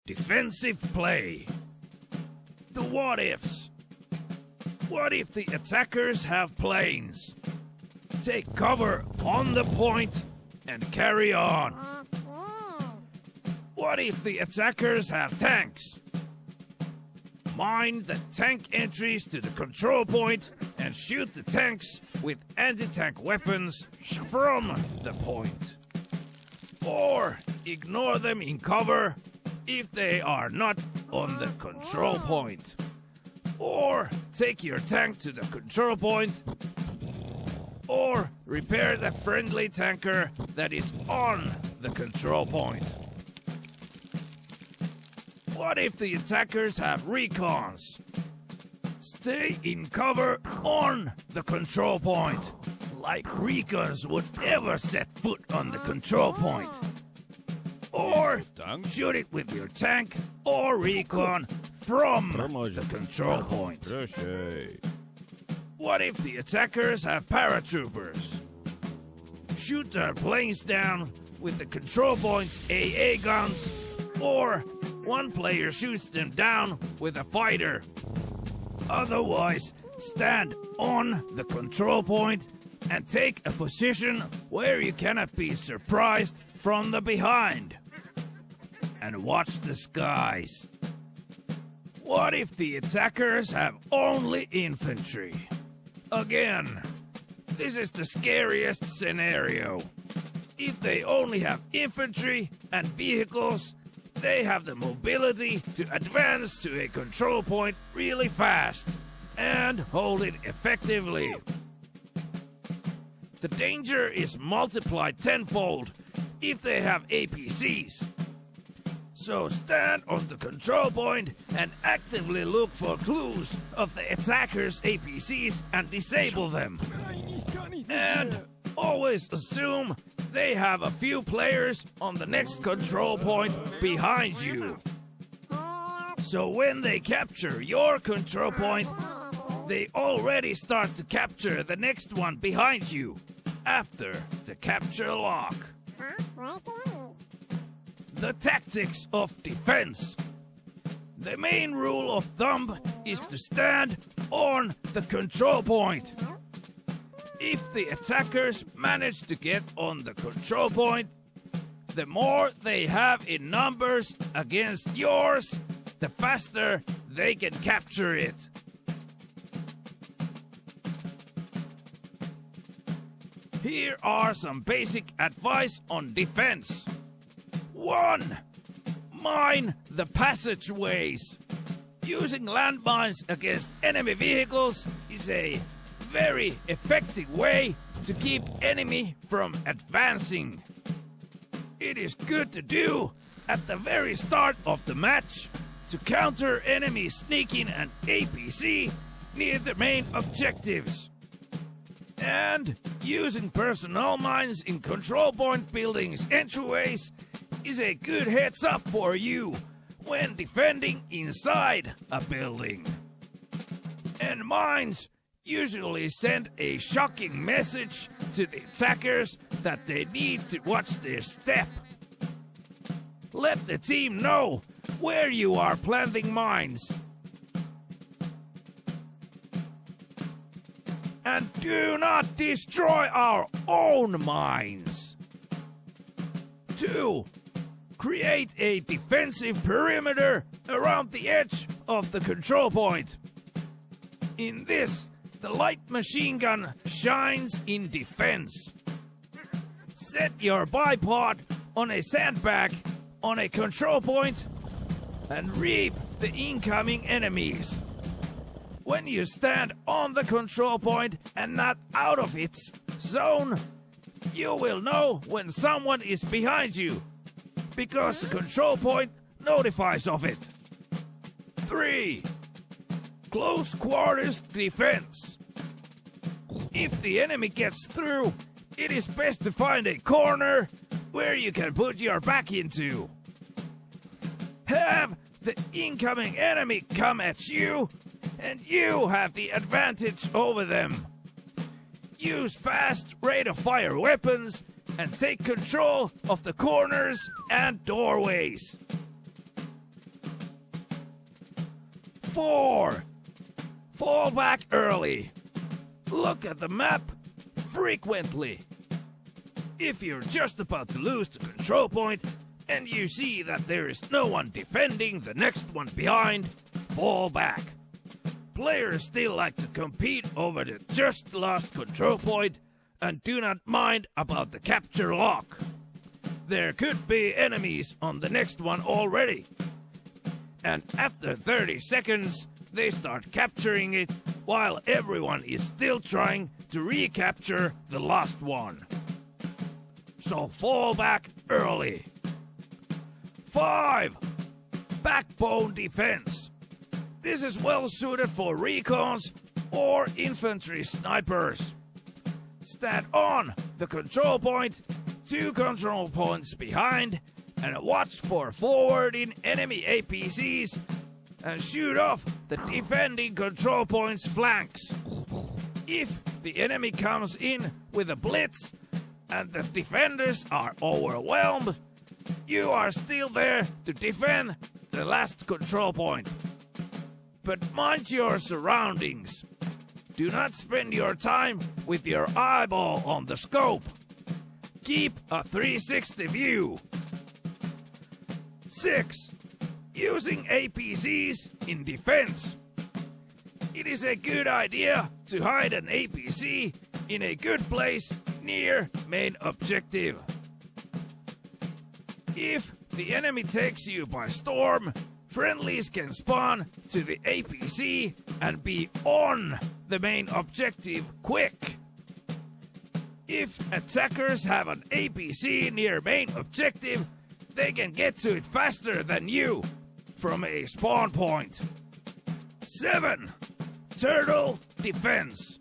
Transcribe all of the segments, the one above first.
Defensive play. The what ifs. What if the attackers have planes? Take cover on the point and carry on. What if the attackers have tanks? Mine the tank entries to the control point and shoot the tanks with anti-tank weapons from the point. Or ignore them in cover if they are not on the control point. Or take your tank to the control point. Or repair the friendly tanker that is on the control point. What if the attackers have recons? Stay in cover on the control point, like recons would ever set foot on the control point. Or shoot it with your tank or recon from the control point. What if the attackers have paratroopers? Shoot their planes down with the control point's AA guns, or one player shoots them down with a fighter. Otherwise, stand on the control point and take a position where you cannot be surprised from the behind. And watch the skies. What if the attackers have only infantry? Again, this is the scariest scenario. If they only have infantry and vehicles, they have the mobility to advance to a control point really fast and hold it effectively. The danger is multiplied tenfold if they have APCs. So stand on the control point and actively look for clues of the attackers' APCs and disable them. And always assume they have a few players on the next control point behind you. So when they capture your control point, they already start to capture the next one behind you after the capture lock. The tactics of defense. The main rule of thumb is to stand on the control point. If the attackers manage to get on the control point, the more they have in numbers against yours, the faster they can capture it. Here are some basic advice on defense. 1. Mine the passageways. Using landmines against enemy vehicles is a very effective way to keep enemy from advancing. It is good to do at the very start of the match to counter enemy sneaking and APC near the main objectives. And using personnel mines in control point buildings' entryways is a good heads up for you when defending inside a building. And mines usually send a shocking message to the attackers that they need to watch their step. Let the team know where you are planting mines. And do not destroy our own mines. 2. Create a defensive perimeter around the edge of the control point. In this, the light machine gun shines in defense. Set your bipod on a sandbag on a control point and reap the incoming enemies. When you stand on the control point and not out of its zone, you will know when someone is behind you, because the control point notifies of it. 3. Close quarters defense. If the enemy gets through, it is best to find a corner where you can put your back into. Have the incoming enemy come at you, and you have the advantage over them. Use fast rate-of-fire weapons and take control of the corners and doorways. 4. Fall back early. Look at the map frequently. If you're just about to lose the control point and you see that there is no one defending the next one behind, fall back. Players still like to compete over the just lost control point and do not mind about the capture lock. There could be enemies on the next one already. And after 30 seconds, they start capturing it while everyone is still trying to recapture the lost one. So fall back early. 5. Backbone defense. This is well suited for recons or infantry snipers. Stand on the control point, 2 control points behind, and watch for forwarding enemy APCs and shoot off the defending control point's flanks. If the enemy comes in with a blitz and the defenders are overwhelmed, you are still there to defend the last control point. But mind your surroundings. Do not spend your time with your eyeball on the scope. Keep a 360 view. 6. Using APCs in defense. It is a good idea to hide an APC in a good place near main objective. If the enemy takes you by storm, friendlies can spawn to the APC and be on the main objective quick. If attackers have an APC near main objective, they can get to it faster than you from a spawn point. 7. Turtle defense.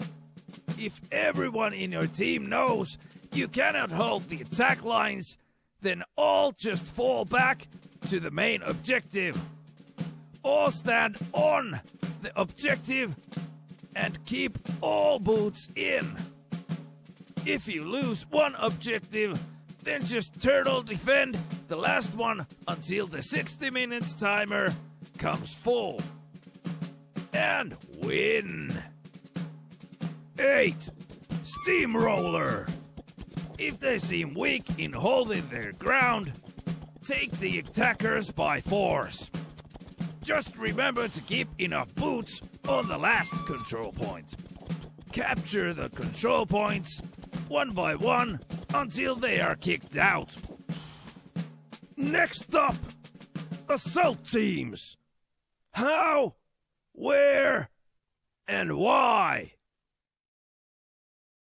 If everyone in your team knows you cannot hold the attack lines, then all just fall back to the main objective. All stand on the objective and keep all boots in. If you lose one objective, then just turtle defend the last one until the 60 minutes timer comes full. And win. 8. Steamroller. If they seem weak in holding their ground, take the attackers by force. Just remember to keep enough boots on the last control point. Capture the control points one by one until they are kicked out. Next up, assault teams. How, where, and why?